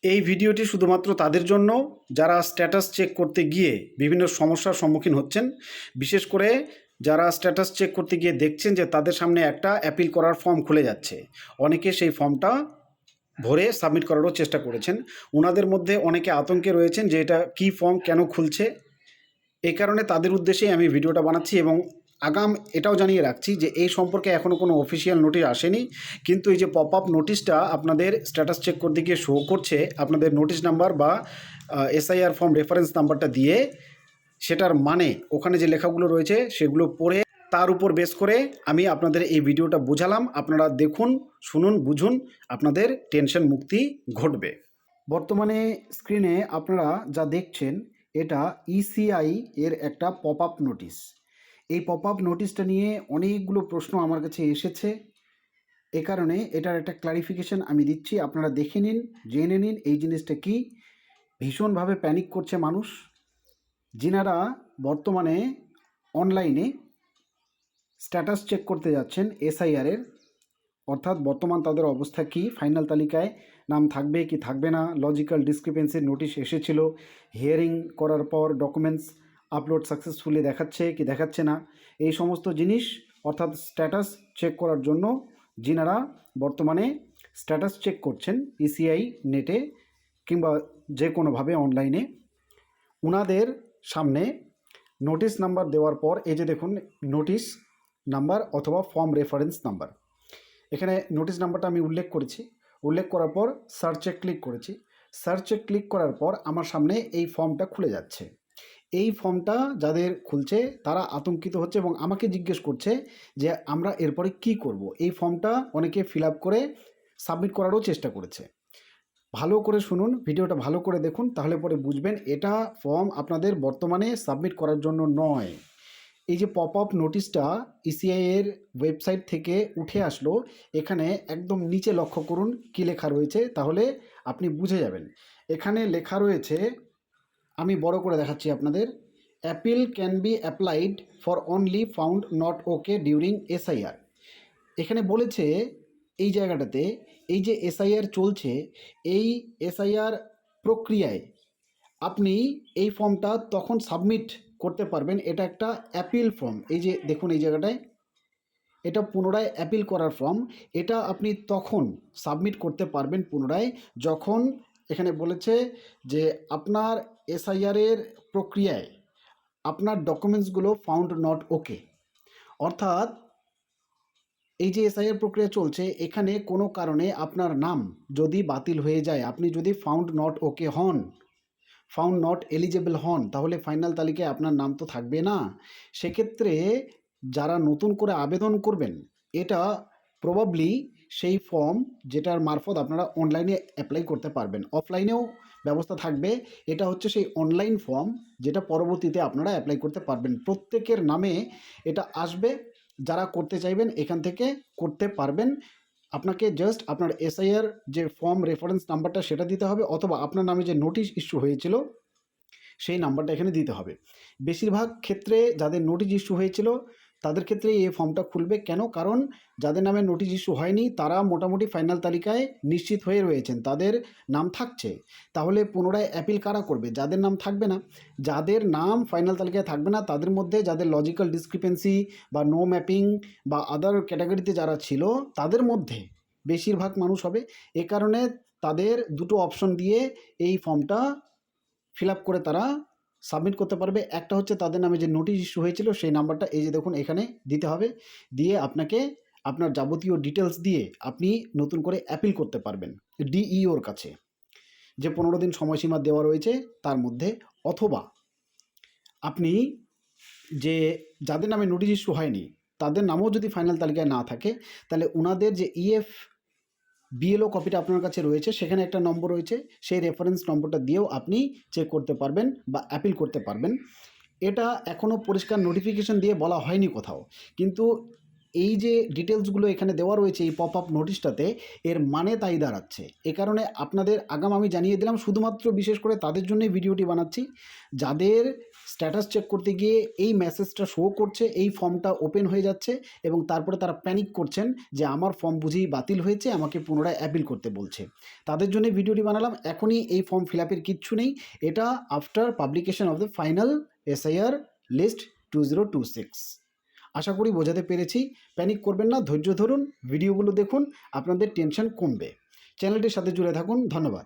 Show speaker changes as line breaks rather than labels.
এই ভিডিওটি শুধুমাত্র তাদের জন্য যারা স্ট্যাটাস চেক করতে গিয়ে বিভিন্ন সমস্যার সম্মুখীন হচ্ছেন। বিশেষ করে যারা স্ট্যাটাস চেক করতে গিয়ে দেখছেন যে তাদের সামনে একটা অ্যাপিল করার ফর্ম খুলে যাচ্ছে। অনেকে সেই ফর্মটা ভরে সাবমিট করারও চেষ্টা করেছেন। ওনাদের মধ্যে অনেকে আতঙ্কে রয়েছেন যে এটা কী ফর্ম, কেন খুলছে। এই কারণে তাদের উদ্দেশ্যেই আমি ভিডিওটা বানাচ্ছি এবং আগাম এটাও জানিয়ে রাখছি যে এই সম্পর্কে এখনও কোনো অফিসিয়াল নোটিশ আসেনি, কিন্তু এই যে পপ আপ নোটিশটা আপনাদের স্ট্যাটাস চেক করতে গিয়ে শো করছে, আপনাদের নোটিশ নাম্বার বা এসআইআর ফর্ম রেফারেন্স নাম্বারটা দিয়ে, সেটার মানে ওখানে যে লেখাগুলো রয়েছে সেগুলো পড়ে তার উপর বেস করে আমি আপনাদের এই ভিডিওটা বোঝালাম। আপনারা দেখুন, শুনুন, বুঝুন, আপনাদের টেনশন মুক্তি ঘটবে। বর্তমানে স্ক্রিনে আপনারা যা দেখছেন এটা ইসিআই এর একটা পপ আপ নোটিশ। এই পপ আপ নোটিশটা নিয়ে অনেকগুলো প্রশ্ন আমার কাছে এসেছে। এ কারণে এটার একটা ক্লারিফিকেশন আমি দিচ্ছি, আপনারা দেখে নিন, জেনে নিন এই জিনিসটা কি। ভীষণভাবে প্যানিক করছে মানুষ, যিনারা বর্তমানে অনলাইনে স্ট্যাটাস চেক করতে যাচ্ছেন এসআইআরের, অর্থাৎ বর্তমান তাদের অবস্থা কি, ফাইনাল তালিকায় নাম থাকবে কি থাকবে না, লজিক্যাল ডিসক্রিপেন্সির নোটিশ এসেছিল, হিয়ারিং করার পর ডকুমেন্টস আপলোড সাকসেসফুলি দেখাচ্ছে কি দেখাচ্ছে না, এই সমস্ত জিনিস অর্থাৎ স্ট্যাটাস চেক করার জন্য যিনারা বর্তমানে স্ট্যাটাস চেক করছেন ইসিআই নেটে কিংবা যে কোনোভাবে অনলাইনে, ওনাদের সামনে নোটিশ নাম্বার দেওয়ার পর এই যে দেখুন নোটিশ নাম্বার অথবা ফর্ম রেফারেন্স নাম্বার, এখানে নোটিশ নাম্বারটা আমি উল্লেখ করেছি। উল্লেখ করার পর সার্চে ক্লিক করেছি। সার্চে ক্লিক করার পর আমার সামনে এই ফর্মটা খুলে যাচ্ছে। এই ফর্মটা যাদের খুলছে তারা আতঙ্কিত হচ্ছে এবং আমাকে জিজ্ঞেস করছে যে আমরা এরপরে কি করব। এই ফর্মটা অনেকে ফিল আপ করে সাবমিট করারও চেষ্টা করেছে। ভালো করে শুনুন, ভিডিওটা ভালো করে দেখুন, তাহলে পরে বুঝবেন এটা ফর্ম আপনাদের বর্তমানে সাবমিট করার জন্য নয়। এই যে পপ আপ নোটিশটা ইসিআই এর ওয়েবসাইট থেকে উঠে আসলো, এখানে একদম নিচে লক্ষ্য করুন কি লেখা রয়েছে, তাহলে আপনি বুঝে যাবেন। এখানে লেখা রয়েছে, আমি বড় করে দেখাচ্ছি আপনাদের, appeal can be applied for only found not okay during SIR. এখানে বলেছে এই জায়গাটাতে, এই যে এসআইআর চলছে, এই এসআইআর প্রক্রিয়ায় আপনি এই ফর্মটা তখন সাবমিট করতে পারবেন। এটা একটা অ্যাপিল ফর্ম, এই যে দেখুন এই জায়গাটায়, এটা পুনরায় অ্যাপিল করার ফর্ম। এটা আপনি তখন সাবমিট করতে পারবেন পুনরায় যখন এখানে বলেছে যে আপনার এসআইআরের প্রক্রিয়ায় আপনার ডকুমেন্টসগুলো ফাউন্ড নট ওকে। অর্থাৎ এই যে এসআইআর প্রক্রিয়া চলছে, এখানে কোনো কারণে আপনার নাম যদি বাতিল হয়ে যায়, আপনি যদি ফাউন্ড নট ওকে হন, ফাউন্ড নট এলিজেবল হন, তাহলে ফাইনাল তালিকায় আপনার নাম তো থাকবে না। সেক্ষেত্রে যারা নতুন করে আবেদন করবেন, এটা প্রবাবলি সেই ফর্ম যেটার মারফত আপনারা অনলাইনে অ্যাপ্লাই করতে পারবেন, অফলাইনেও ব্যবস্থা থাকবে। এটা হচ্ছে সেই অনলাইন ফর্ম যেটা পরবর্তীতে আপনারা অ্যাপ্লাই করতে পারবেন। প্রত্যেকের নামে এটা আসবে, যারা করতে চাইবেন এখান থেকে করতে পারবেন। আপনাকে জাস্ট আপনার এসআইআর যে ফর্ম রেফারেন্স নাম্বারটা সেটা দিতে হবে, অথবা আপনার নামে যে নোটিশ ইস্যু হয়েছিল সেই নাম্বারটা এখানে দিতে হবে। বেশিরভাগ ক্ষেত্রে যাদের নোটিশ ইস্যু হয়েছিল তাদের ক্ষেত্রে এই ফর্মটা খুলবে। কেন? কারণ যাদের নামে নোটিশ ইস্যু হয়নি তারা মোটামুটি ফাইনাল তালিকায় নিশ্চিত হয়ে রয়েছেন, তাদের নাম থাকছে। তাহলে পুনরায় অ্যাপিল কারা করবে? যাদের নাম থাকবে না। যাদের নাম ফাইনাল তালিকায় থাকবে না তাদের মধ্যে যাদের লজিক্যাল ডিসক্রিপেন্সি বা নো ম্যাপিং বা আদার ক্যাটাগরিতে যারা ছিল তাদের মধ্যে বেশিরভাগ মানুষ হবে। এ কারণে তাদের দুটো অপশন দিয়ে এই ফর্মটা ফিল আপ করে তারা সাবমিট করতে পারবে। একটা হচ্ছে তাদের নামে যে নোটিশ ইস্যু হয়েছিল সেই নাম্বারটা এই যে দেখুন এখানে দিতে হবে, দিয়ে আপনাকে আপনার যাবতীয় ডিটেলস দিয়ে আপনি নতুন করে অ্যাপিল করতে পারবেন ডিইওর কাছে, যে 15 দিন সময়সীমা দেওয়া রয়েছে তার মধ্যে। অথবা আপনি যে যাদের নামে নোটিশ ইস্যু হয়নি তাদের নামও যদি ফাইনাল তালিকায় না থাকে, তাহলে ওনাদের যে ইএফ বিএলও কপিটা আপনার কাছে রয়েছে, সেখানে একটা নম্বর রয়েছে, সেই রেফারেন্স নম্বরটা দিয়েও আপনি চেক করতে পারবেন বা অ্যাপিল করতে পারবেন। এটা এখনও পরিষ্কার নোটিফিকেশন দিয়ে বলা হয়নি কোথাও, কিন্তু এই যে ডিটেলসগুলো এখানে দেওয়া রয়েছে এই পপ আপ নোটিশটাতে, এর মানে তাই দাঁড়াচ্ছে। এ কারণে আপনাদের আগাম আমি জানিয়ে দিলাম, শুধুমাত্র বিশেষ করে তাদের জন্যই ভিডিওটি বানাচ্ছি যাদের স্ট্যাটাস চেক করতে গিয়ে এই মেসেজটা শো করছে, এই ফর্মটা ওপেন হয়ে যাচ্ছে এবং তারপরে তারা প্যানিক করছেন যে আমার ফর্ম বুঝেই বাতিল হয়েছে, আমাকে পুনরায় অ্যাপিল করতে বলছে। তাদের জন্য ভিডিওটি বানালাম। এখনই এই ফর্ম ফিল আপের কিচ্ছু নেই, এটা after publication of the final SIR list 2026। আশা করি বোঝাতে পেরেছি। প্যানিক করবেন না, ধৈর্য ধরুন, ভিডিওগুলো দেখুন, আপনাদের টেনশন কমবে। চ্যানেলটির সাথে জুড়ে থাকুন। ধন্যবাদ।